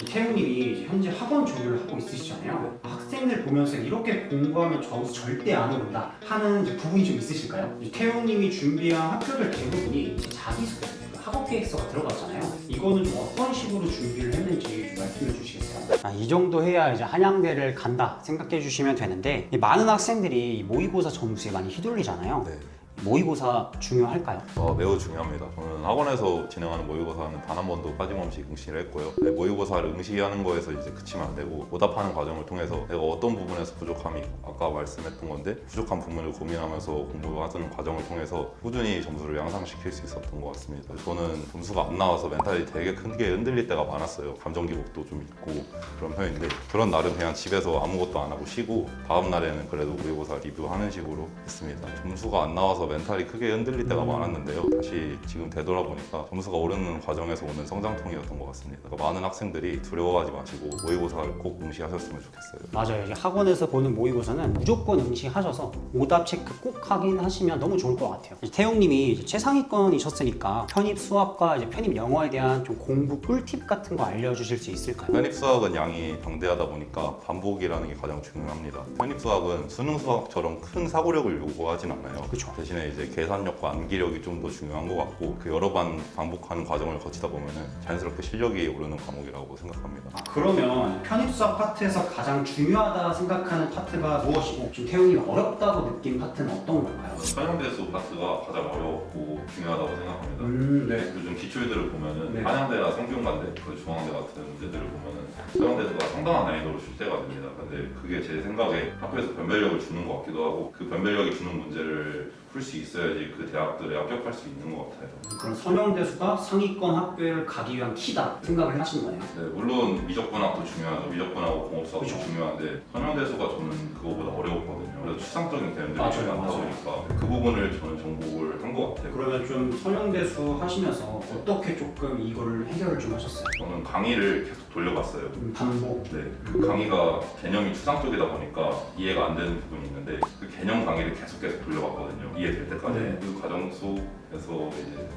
태용님이 이제 현재 학원 준비를 하고 있으시잖아요. 학생들 보면서 이렇게 공부하면 점수 절대 안 오른다 하는 이제 부분이 좀 있으실까요? 이제 태용님이 준비한 학교들 대부분이 이제 자기소개, 학업 계획서가 들어갔잖아요. 이거는 좀 어떤 식으로 준비를 했는지 좀 말씀해 주시겠어요? 이 정도 해야 이제 한양대를 간다 생각해 주시면 되는데, 많은 학생들이 모의고사 점수에 많이 휘둘리잖아요. 네. 모의고사 중요할까요? 매우 중요합니다. 저는 학원에서 진행하는 모의고사는 단 한 번도 빠짐없이 응시를 했고요. 네, 모의고사를 응시하는 거에서 이제 그치면 안 되고 오답하는 과정을 통해서 내가 어떤 부분에서 부족함이 있고, 아까 말씀했던 건데 부족한 부분을 고민하면서 공부하는 과정을 통해서 꾸준히 점수를 양상시킬 수 있었던 것 같습니다. 저는 점수가 안 나와서 멘탈이 되게 크게 흔들릴 때가 많았어요. 감정 기복도 좀 있고 그런 편인데, 그런 날은 그냥 집에서 아무것도 안 하고 쉬고 다음 날에는 그래도 모의고사 리뷰하는 식으로 했습니다. 점수가 안 나와서 멘탈이 크게 흔들릴 때가 많았는데요. 다시 지금 되돌아보니까 점수가 오르는 과정에서 오는 성장통이었던 것 같습니다. 그러니까 많은 학생들이 두려워하지 마시고 모의고사를 꼭 응시하셨으면 좋겠어요. 맞아요. 이제 학원에서 보는 모의고사는 무조건 응시하셔서 오답 체크 꼭 확인하시면 너무 좋을 것 같아요. 이제 태용님이 이제 최상위권이셨으니까 편입 수학과 이제 편입 영어에 대한 좀 공부 꿀팁 같은 거 알려주실 수 있을까요? 편입 수학은 양이 방대하다 보니까 반복이라는 게 가장 중요합니다. 편입 수학은 수능 수학처럼 큰 사고력을 요구하진 않아요. 그렇죠. 대신에 이제 계산력과 암기력이 좀 더 중요한 것 같고, 그 여러 번 반복하는 과정을 거치다 보면은 자연스럽게 실력이 오르는 과목이라고 생각합니다. 그러면 편입 수학 파트에서 가장 중요하다 생각하는 파트가 무엇이고, 좀 태용이 어렵다고 느낀 파트는 어떤 걸까요? 한양대수 파트가 가장 어렵고 중요하다고 생각합니다. 네. 요즘 기출들을 보면은 네. 한양대나 성균관대, 중앙대 같은 문제들을 보면은 한양대수가 상당한 난이도로 출제가 됩니다. 근데 그게 제 생각에 학교에서 변별력을 주는 것 같기도 하고, 그 변별력이 주는 문제를 풀 수 있어야지 그 대학들에 합격할 수 있는 것 같아요. 그럼 서명대수가 상위권 학교를 가기 위한 키다 생각을 하시는 거네요. 네, 물론 미적분학도 중요하죠. 미적분하고 공업수학도 그쵸. 중요한데 서명대수가 저는 그거보다 어려웠거든요. 그래서 추상적인 개념들이 맞아요, 많다 맞아요. 보니까 그 부분을 저는 정복을 한 것 같아요. 그러면 좀 서명대수 하시면서 어떻게 조금 이거를 해결을 좀 하셨어요? 저는 강의를 계속 돌려봤어요. 반복. 네, 그 강의가 개념이 추상적이다 보니까 이해가 안 되는 부분이 있는데 그 개념 강의를 계속 돌려봤거든요. 이해될 때까지. 네. 그 과정 속에서 이제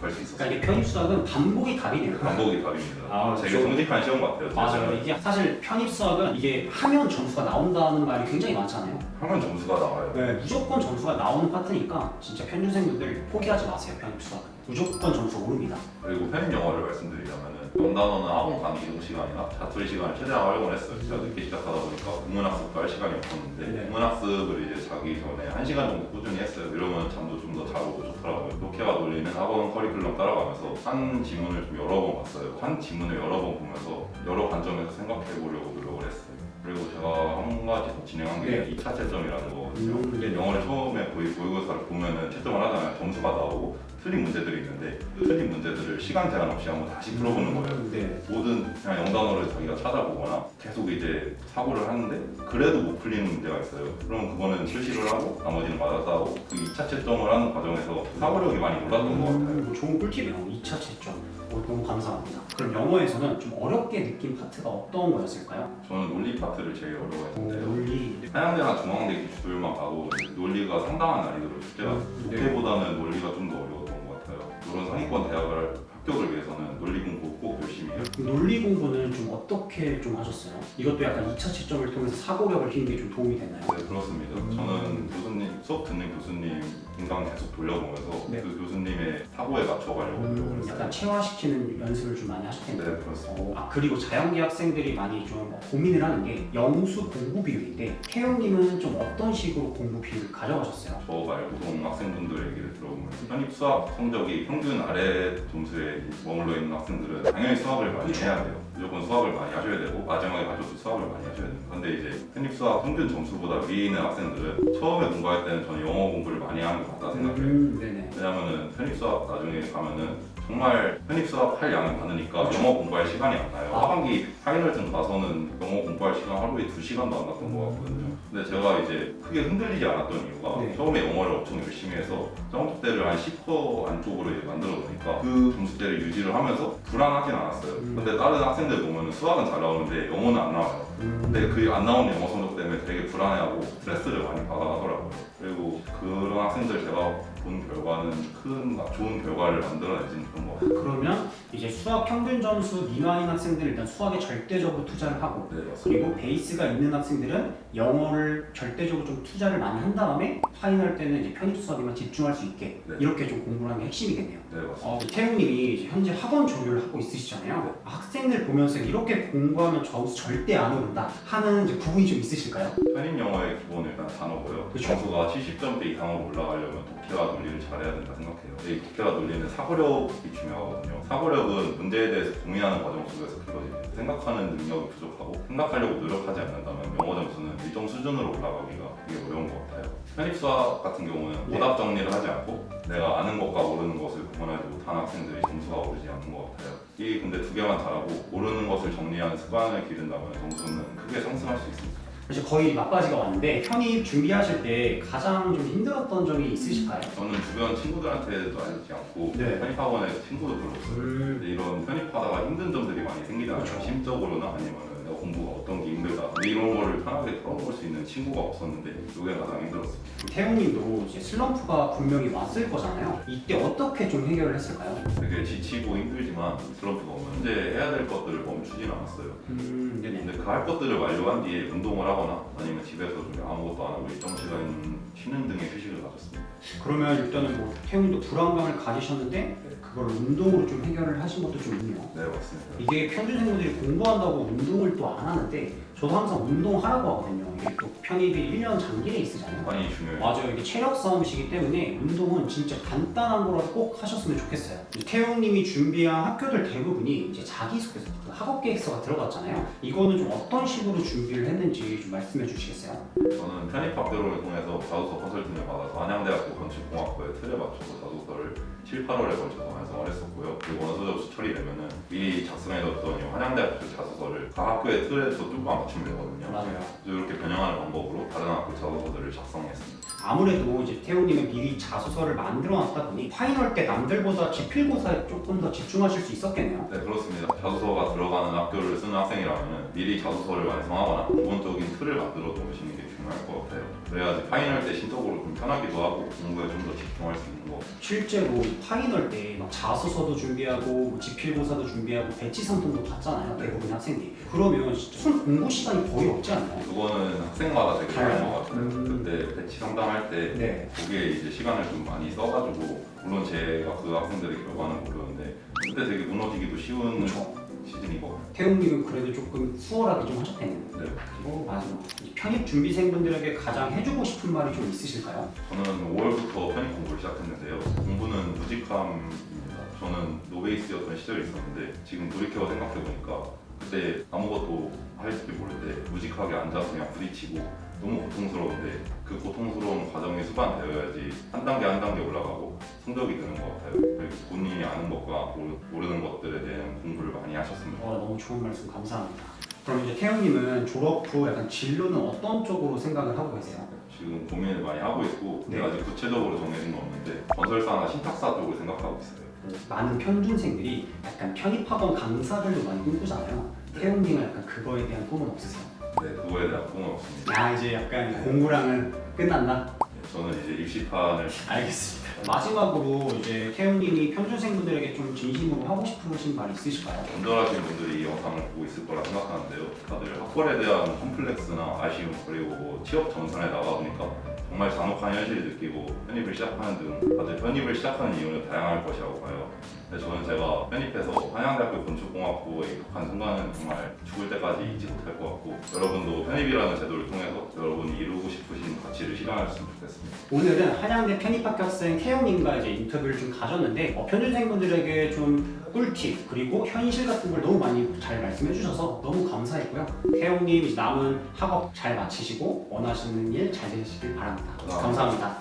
갈 수 있었어요. 그러니까 이게 편입 수학은 반복이 답이네요. 반복이 답입니다. 아, 되게 그렇죠. 정직한 시험 같아요. 맞아요. 이게 사실 편입 수학은 이게 하면 점수가 나온다는 말이 굉장히 많잖아요. 하면 점수가 나와요. 네, 무조건 점수가 나오는 파트니까 진짜 편준생분들 포기하지 마세요. 편입 수학은 무조건 점수 오릅니다. 그리고 편입 영어를 말씀드리자면은 영단어는 학원 강의 이동 시간이나 자투리 시간을 최대한 활용을 했어요. 제가 늦게 시작하다 보니까 국문학습도 할 시간이 없었는데 네. 국문학습을 이제 자기 전에 1시간 정도 꾸준히 했어요. 이러면 잠도 좀 더 잘 오고 좋더라고요. 독해가 돌리는 학원 커리큘럼 따라가면서 한 지문을 좀 여러 번 봤어요. 한 지문을 여러 번 보면서 여러 관점에서 생각해 보려고 노력을 했어요. 그리고 제가 한 가지 더 진행한 게 네. 2차 채점이라는 거거든요. 이게 영어를 처음에 모의고사를 보면은 채점을 하잖아요. 점수가 나오고 틀린 문제들이 있는데 그 틀린 문제들을 시간 제한 없이 한번 다시 풀어보는 거예요. 네. 모든 그냥 영단어를 자기가 찾아보거나 계속 이제 사고를 하는데 그래도 못 풀리는 문제가 있어요. 그럼 그거는 실시를 하고 나머지는 맞았다 하고 그 2차 채점을 하는 과정에서 사고력이 많이 올랐던 것 같아요. 좋은 꿀팁이에요. 2차 채점. 너무 감사합니다. 그럼 영어에서는 좀 어렵게 느낀 파트가 어떤 거였을까요? 저는 논리 파트를 제일 어려워했는데요. 논리. 한양대나 중앙대 기출만 봐도 논리가 상당한 난이도로 출제가 네. 독해보다는 논리가 좀 더 어려웠던 것 같아요. 이런 상위권 대학을 합격을 위해서는 논리 공부 꼭 열심히 해요. 논리 공부는 좀 어떻게 좀 하셨어요? 이것도 약간 2차 채점을 통해서 사고력을 키는 게 좀 도움이 됐나요? 네, 그렇습니다. 저는 교수님, 수업 듣는 교수님 인강 계속 돌려보면서 네. 그 교수님의 사고에 맞춰가려고 노력을 했어요. 약간 체화시키는 연습을 좀 많이 하실 텐데. 네, 그렇습니다. 그리고 자연계 학생들이 많이 좀 고민을 하는 게 영수 공부 비율인데, 태용님은 좀 어떤 식으로 공부 비율을 가져가셨어요? 저 말고 동 학생분들 얘기를 들어보면 편입 수학 성적이 평균 아래 점수에 머물러 있는 학생들은 당연히 수학을 많이 그쵸. 해야 돼요. 무조건 수학을 많이 하셔야 되고 마지막에 가셔도 수학을 많이 하셔야 돼요. 근데 이제 편입 수학 평균 점수보다 위에 있는 학생들은 처음에 공부할 때는 저는 영어 공부를 많이 하는 것 같다 생각해요. 네네. 왜냐면은 편입 수학 나중에 가면은 정말 편입 수학 할 양이 많으니까 영어 공부할 시간이 안 나요. 하반기 파이널쯤 가서는 영어 공부할 시간 하루에 2시간도 안 났던 것 같거든요. 근데 제가 이제 크게 흔들리지 않았던 이유가 네. 처음에 영어를 엄청 열심히 해서 점수대를 한 10% 안쪽으로 이제 만들어 놓으니까 그 점수대를 유지를 하면서 불안하진 않았어요. 근데 다른 학생들 보면 수학은 잘 나오는데 영어는 안 나와요. 근데 그 안 나오는 영어 성적 때문에 되게 불안해하고 스트레스를 많이 받아가더라고요. 그리고 그런 학생들 제가 좋은 결과를 만들어내지는 그런 것 같아요. 그러면 이제 수학 평균 점수 미만인 학생들은 일단 수학에 절대적으로 투자를 하고, 네, 맞습니다. 그리고 베이스가 있는 학생들은 영어를 절대적으로 좀 투자를 많이 한 다음에 파이널 때는 이제 편입 수학에만 집중할 수 있게 네. 이렇게 좀 공부를 하는 게 핵심이겠네요. 네, 맞습니다. 태웅님이 이제 현재 학원 조교를 하고 있으시잖아요. 학생들 보면서 이렇게 공부하면 점수 절대 안 오른다 하는 이제 부분이 좀 있으실까요? 편입 영어의 기본은 일단 단어고요. 그쵸. 점수가 70점대 이상으로 올라가려면 독해와 논리를 잘해야 된다 생각해요. 이 독해와 논리는 사고력이 중요하거든요. 사고력은 문제에 대해서 고민하는 과정 속에서 길러집니다. 생각하는 능력이 부족하고 생각하려고 노력하지 않는다면 영어 점수는 일정 수준으로 올라가기가 되게 어려운 것 같아요. 편입 수학 같은 경우는 네. 오답 정리를 하지 않고 내가 아는 것과 모르는 것을 구분하지 못한 학생들이 점수가 오르지 않는 것 같아요. 이 근데 두 개만 잘하고 모르는 것을 정리하는 습관을 기른다면 점수는 크게 상승할 수 있습니다. 이제 거의 막바지가 왔는데 편입 준비하실 때 가장 좀 힘들었던 점이 있으실까요? 저는 주변 친구들한테도 알리지 않고 네. 편입학원에서 친구도 별로 없어요. 근데 이런 편입하다가 힘든 점들이 많이 생기잖아요. 그렇죠. 심적으로나 아니면 내가 공부가 어떤 게 힘들다. 근데 이런 거를 편하게 털어볼 수 있는 친구가 없었는데 이게 가장 힘들었어요. 태웅님도 이제 슬럼프가 분명히 왔을 거잖아요. 이때 어떻게 좀 해결을 했을까요? 되게 지치고 힘들지만 슬럼프가 오면 현재 해야 될 것들을 멈추진 않았어요. 네네. 근데 그 할 것들을 완료한 뒤에 운동을 하거나 아니면 집에서 좀 아무것도 안 하고 일정 시간 쉬는 등의 휴식을 가졌습니다. 그러면 일단은 뭐 태웅님도 불안감을 가지셨는데 그걸 운동으로 좀 해결을 하신 것도 좀 있네요. 네, 맞습니다. 이게 평균생들이 공부한다고 운동을 또 안 하는데 저도 항상 운동하라고 하거든요. 이게 또 편입이 1년 장기 레이스잖아요. 많이 중요해요. 맞아요. 이게 체력 싸움이시기 때문에 운동은 진짜 간단한 거라도 꼭 하셨으면 좋겠어요. 태웅님이 준비한 학교들 대부분이 이제 자기소개서, 그 학업 계획서가 들어갔잖아요. 이거는 좀 어떤 식으로 준비를 했는지 좀 말씀해 주시겠어요? 저는 편입학교를 통해서 자소서 컨설팅을 받아서 안양대학교 건축공학부의 틀에 맞춰서 자소서를 7, 8월에 걸쳐서 완성을 했었고요. 그리고 원서 접수 처리되면은 미리 작성해뒀던 이 한양대학교 자소서를 각 학교의 틀에서 뚜껑 맞추면 되거든요. 맞아요. 이렇게 변형하는 방법으로 다른 학교 자소서들을 작성했습니다. 아무래도 이제 태웅님은 미리 자소서를 만들어 놨다 보니 파이널 때 남들보다 지필고사에 조금 더 집중하실 수 있었겠네요. 네, 그렇습니다. 자소서가 들어가는 학교를 쓰는 학생이라면 미리 자소서를 완성하거나 기본적인 틀을 만들어 놓으시는 게 중요할 것 같아요. 그래야지 파이널 때 심적으로 좀 편하기도 하고 공부에 좀 더 집중할 수 있는 거. 실제로 파이널 때 막 자소서도 준비하고 뭐 지필고사도 준비하고 배치 상품도 받잖아요. 대부분 학생들이. 그러면 진짜 순 공부 시간이 거의 없지 않나요? 그거는 학생마다 되게 다른 것 같아요. 음. 그때 배치 상담할 때 네. 거기에 이제 시간을 좀 많이 써가지고 물론 제가 그 학생들의 결과는 모르는데 그때 되게 무너지기도 쉬운 그렇죠. 시즌인 것 같아요. 태웅님은 그래도 조금 수월하게 좀 하셨겠네요. 네. 그리고 마지막 이 편입 준비생분들에게 가장 해주고 싶은 말이 좀 있으실까요? 저는 5월부터 편입 공부를 시작했는데요. 공부는 무직함입니다. 저는 노베이스였던 시절이 있었는데 지금 돌이켜 생각해보니까 그때 아무것도 할 줄 모를 때 무직하게 앉아서 그냥 부딪히고 너무 고통스러운데 그 고통스러운 과정이 수반되어야지 한 단계 한 단계 올라가고 성적이 드는 것 같아요. 그리고 본인이 아는 것과 모르는 것들에 대한 공부를 많이 하셨으면 좋겠어요. 너무 좋은 말씀 감사합니다. 그럼 이제 태웅님은 졸업 후 약간 진로는 어떤 쪽으로 생각을 하고 계세요? 지금 고민을 많이 하고 있고 근데 네. 아직 구체적으로 정해진 건 없는데 건설사나 신탁사 쪽을 생각하고 있어요. 많은 편준생들이 약간 편입학원 강사들도 많이 꿈꾸잖아요. 태웅님은 약간 그거에 대한 꿈은 없으세요? 네, 그거에 대한 꿈은 없습니다. 아 이제 약간 공부랑은 끝났나? 저는 이제 입시판을 알겠습니다. 마지막으로 이제 태웅님이 편준생분들에게 좀 진심으로 하고 싶으신 말 있으실까요? 건설하신 분들이 이 영상을 보고 있을 거라 생각하는데요. 다들 학벌에 대한 컴플렉스나 아쉬움 그리고 뭐 취업 전선에 나가보니까 정말 잔혹한 현실을 느끼고 편입을 시작하는 등 다들 편입을 시작하는 이유는 다양할 것이라고 봐요. 근데 저는 제가 편입해서 한양대학교 건축공학부에 입학한 순간은 정말 죽을 때까지 잊지 못할 것 같고 여러분도 편입이라는 제도를 통해서 여러분이 이루고 싶으신 가치를 실현하셨으면 좋겠습니다. 오늘은 한양대 편입학교 학생 태웅님과 이제 인터뷰를 좀 가졌는데 편준생분들에게 좀 꿀팁 그리고 현실 같은 걸 너무 많이 잘 말씀해 주셔서 너무 감사했고요. 태웅님 남은 학업 잘 마치시고 원하시는 일 잘 되시길 바랍니다. 감사합니다.